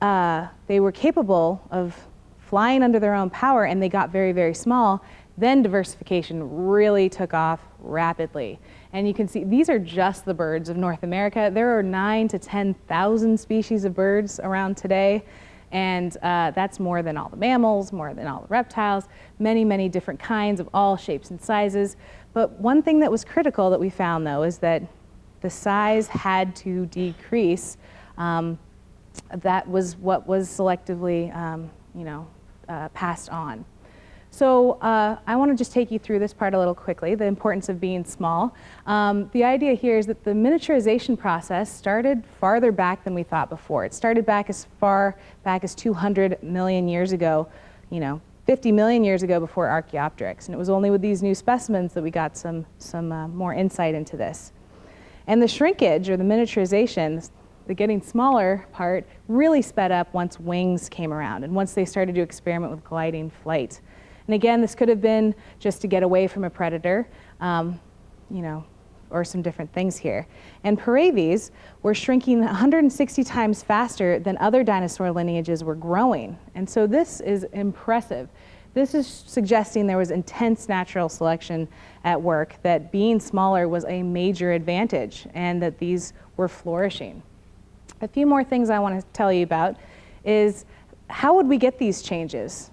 they were capable of flying under their own power and they got very, very small, then diversification really took off rapidly. And you can see these are just the birds of North America. There are 9,000 to 10,000 species of birds around today. And that's more than all the mammals, more than all the reptiles, many, many different kinds of all shapes and sizes. But one thing that was critical that we found, though, is that the size had to decrease. That was what was selectively, passed on. So I want to just take you through this part a little quickly, the importance of being small. The idea here is that the miniaturization process started farther back than we thought before. It started back as far back as 200 million years ago, 50 million years ago before Archaeopteryx. And it was only with these new specimens that we got some more insight into this. And the shrinkage, or the miniaturization, the getting smaller part, really sped up once wings came around and once they started to experiment with gliding flight. And again, this could have been just to get away from a predator, or some different things here. And paraves were shrinking 160 times faster than other dinosaur lineages were growing. And so this is impressive. This is suggesting there was intense natural selection at work, that being smaller was a major advantage, and that these were flourishing. A few more things I want to tell you about is, how would we get these changes?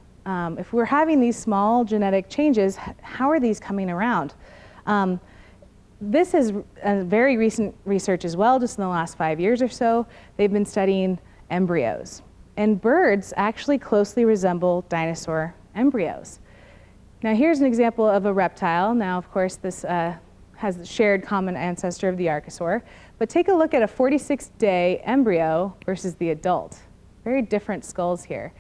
If we're having these small genetic changes, how are these coming around? This is very recent research as well, just in the last 5 years or so. They've been studying embryos. And birds actually closely resemble dinosaur embryos. Now here's an example of a reptile. Now, of course, this has the shared common ancestor of the archosaur. But take a look at a 46-day embryo versus the adult. Very different skulls here.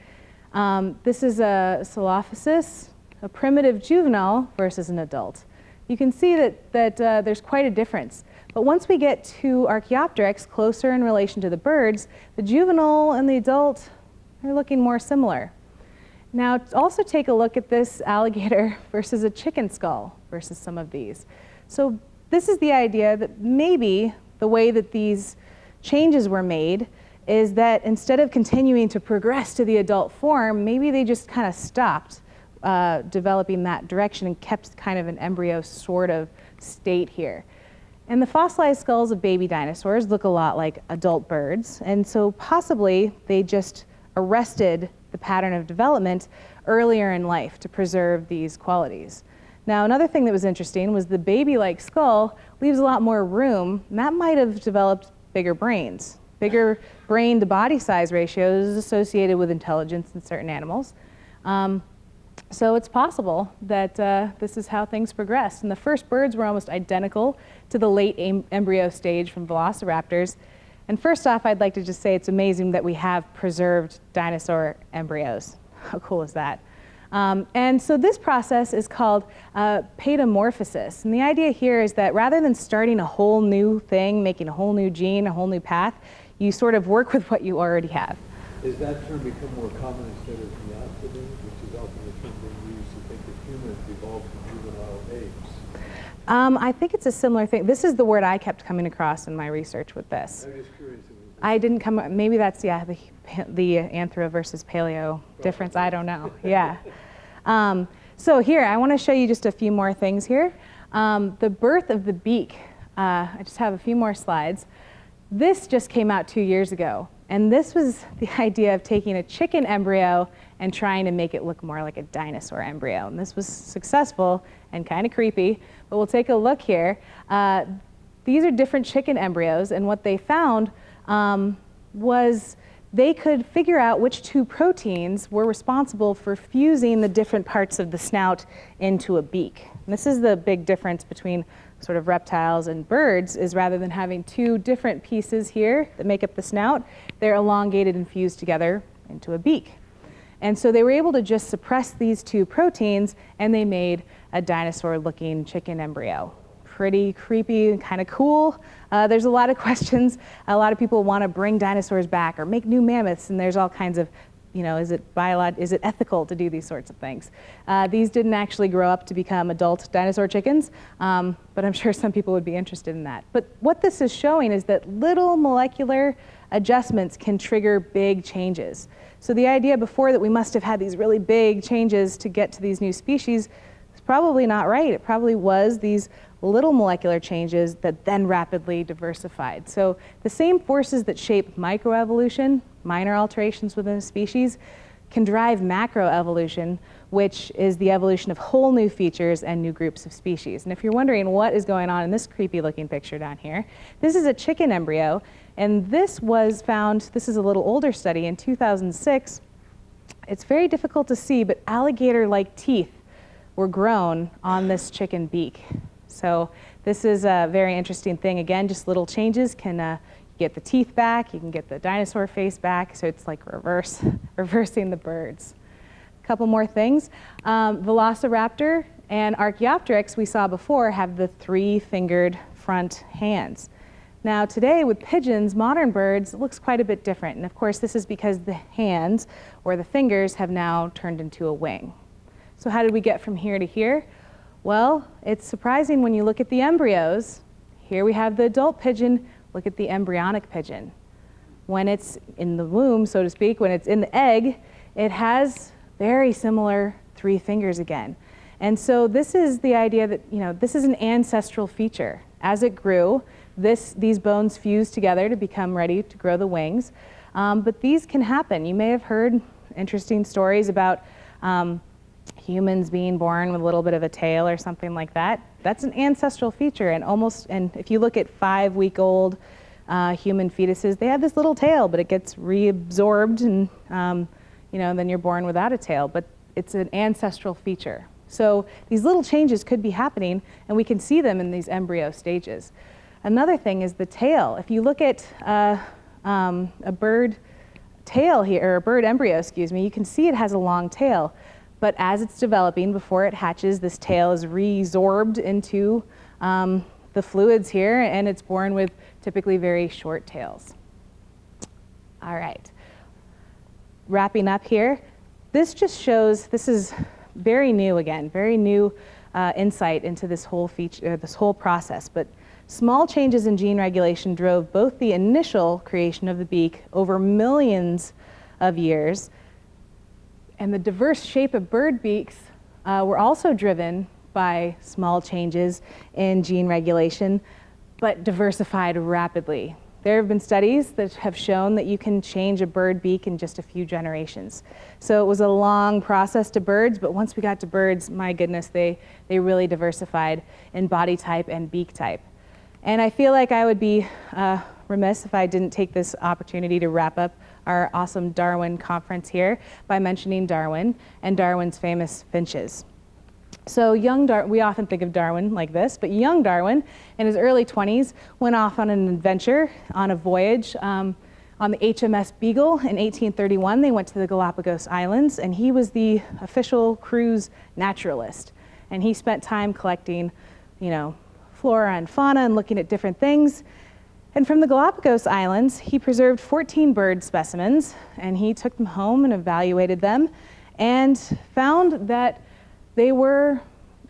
This is a Silophysis, a primitive juvenile versus an adult. You can see that there's quite a difference. But once we get to Archaeopteryx, closer in relation to the birds, the juvenile and the adult are looking more similar. Now, also take a look at this alligator versus a chicken skull versus some of these. So this is the idea that maybe the way that these changes were made is that instead of continuing to progress to the adult form, maybe they just kind of stopped developing that direction and kept kind of an embryo sort of state here. And the fossilized skulls of baby dinosaurs look a lot like adult birds, and so possibly they just arrested the pattern of development earlier in life to preserve these qualities. Now, another thing that was interesting was the baby-like skull leaves a lot more room, and that might have developed bigger brains. Bigger brain to body size ratios is associated with intelligence in certain animals. So it's possible that this is how things progressed. And the first birds were almost identical to the late embryo stage from velociraptors. And first off, I'd like to just say it's amazing that we have preserved dinosaur embryos. How cool is that? And so this process is called paedomorphosis. And the idea here is that rather than starting a whole new thing, making a whole new gene, a whole new path, you sort of work with what you already have. Has that term become more common instead of neophilin, which is often the term they use to think that humans evolved from juvenile apes? I think it's a similar thing. This is the word I kept coming across in my research with this. I'm just curious. I didn't come, maybe that's, yeah, the anthro versus paleo difference. I don't know. Yeah. So here, I want to show you just a few more things here. The birth of the beak. I just have a few more slides. This just came out 2 years ago. And this was the idea of taking a chicken embryo and trying to make it look more like a dinosaur embryo. And this was successful and kind of creepy. But we'll take a look here. These are different chicken embryos. And what they found was they could figure out which two proteins were responsible for fusing the different parts of the snout into a beak. And this is the big difference between sort of reptiles and birds, is rather than having two different pieces here that make up the snout, they're elongated and fused together into a beak. And so they were able to just suppress these two proteins, and they made a dinosaur-looking chicken embryo. Pretty creepy and kind of cool. There's a lot of questions. A lot of people want to bring dinosaurs back or make new mammoths, and there's all kinds of, is it ethical to do these sorts of things? These didn't actually grow up to become adult dinosaur chickens, but I'm sure some people would be interested in that. But what this is showing is that little molecular adjustments can trigger big changes. So the idea before that we must have had these really big changes to get to these new species is probably not right. It probably was these little molecular changes that then rapidly diversified. So the same forces that shape microevolution, minor alterations within a species, can drive macroevolution, which is the evolution of whole new features and new groups of species. And if you're wondering what is going on in this creepy looking picture down here, this is a chicken embryo, and this was found, this is a little older study, in 2006, it's very difficult to see, but alligator-like teeth were grown on this chicken beak. So this is a very interesting thing. Again, just little changes can get the teeth back, you can get the dinosaur face back, so it's like reversing the birds. A couple more things. Velociraptor and Archaeopteryx we saw before have the three-fingered front hands. Now today with pigeons, modern birds, it looks quite a bit different. And of course this is because the hands or the fingers have now turned into a wing. So how did we get from here to here? Well, it's surprising when you look at the embryos. Here we have the adult pigeon, look at the embryonic pigeon. When it's in the womb, so to speak, when it's in the egg, it has very similar three fingers again. And so this is the idea that, this is an ancestral feature. As it grew, these bones fused together to become ready to grow the wings. But these can happen. You may have heard interesting stories about humans being born with a little bit of a tail or something like that. That's an ancestral feature, and if you look at 5-week-old human fetuses, they have this little tail, but it gets reabsorbed, and then you're born without a tail. But it's an ancestral feature. So these little changes could be happening, and we can see them in these embryo stages. Another thing is the tail. If you look at a bird tail here, or a bird embryo, excuse me, you can see it has a long tail. But as it's developing, before it hatches, this tail is resorbed into the fluids here, and it's born with typically very short tails. All right, wrapping up here. This just shows, this is very new again, very new insight into this whole feature, this whole process. But small changes in gene regulation drove both the initial creation of the beak over millions of years, and the diverse shape of bird beaks were also driven by small changes in gene regulation, but diversified rapidly. There have been studies that have shown that you can change a bird beak in just a few generations. So it was a long process to birds, but once we got to birds, my goodness, they really diversified in body type and beak type. And I feel like I would be remiss if I didn't take this opportunity to wrap up our awesome Darwin conference here by mentioning Darwin and Darwin's famous finches. So we often think of Darwin like this, but young Darwin, in his early 20s, went off on an adventure, on a voyage on the HMS Beagle in 1831. They went to the Galapagos Islands, and he was the official cruise naturalist. And he spent time collecting, flora and fauna and looking at different things. And from the Galapagos Islands, he preserved 14 bird specimens, and he took them home and evaluated them and found that they were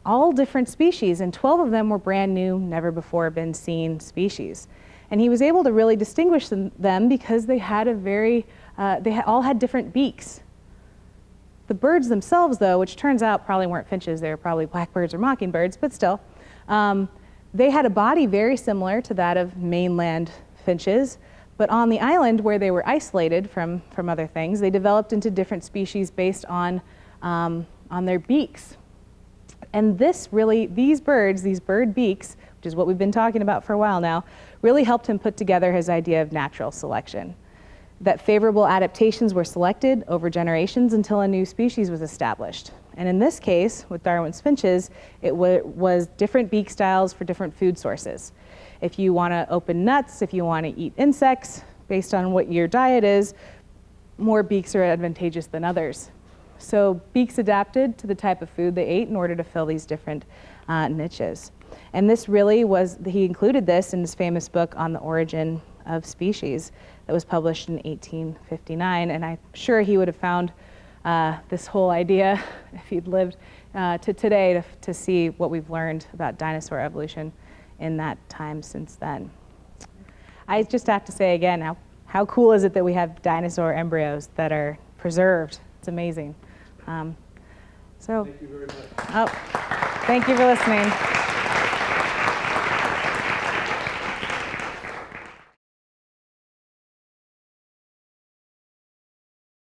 all different species, and 12 of them were brand new, never before been seen species. And he was able to really distinguish them because they had all had different beaks. The birds themselves, though, which turns out probably weren't finches, they were probably blackbirds or mockingbirds, but still, they had a body very similar to that of mainland finches, but on the island where they were isolated from other things, they developed into different species based on their beaks. And these bird beaks, which is what we've been talking about for a while now, really helped him put together his idea of natural selection. That favorable adaptations were selected over generations until a new species was established. And in this case, with Darwin's finches, it was different beak styles for different food sources. If you want to open nuts, if you want to eat insects, based on what your diet is, more beaks are advantageous than others. So beaks adapted to the type of food they ate in order to fill these different niches. And this really he included this in his famous book on the origin of species that was published in 1859. And I'm sure he would have found this whole idea if he'd lived to today to see what we've learned about dinosaur evolution in that time since then. I just have to say again, how cool is it that we have dinosaur embryos that are preserved? It's amazing. Thank you very much. Thank you for listening.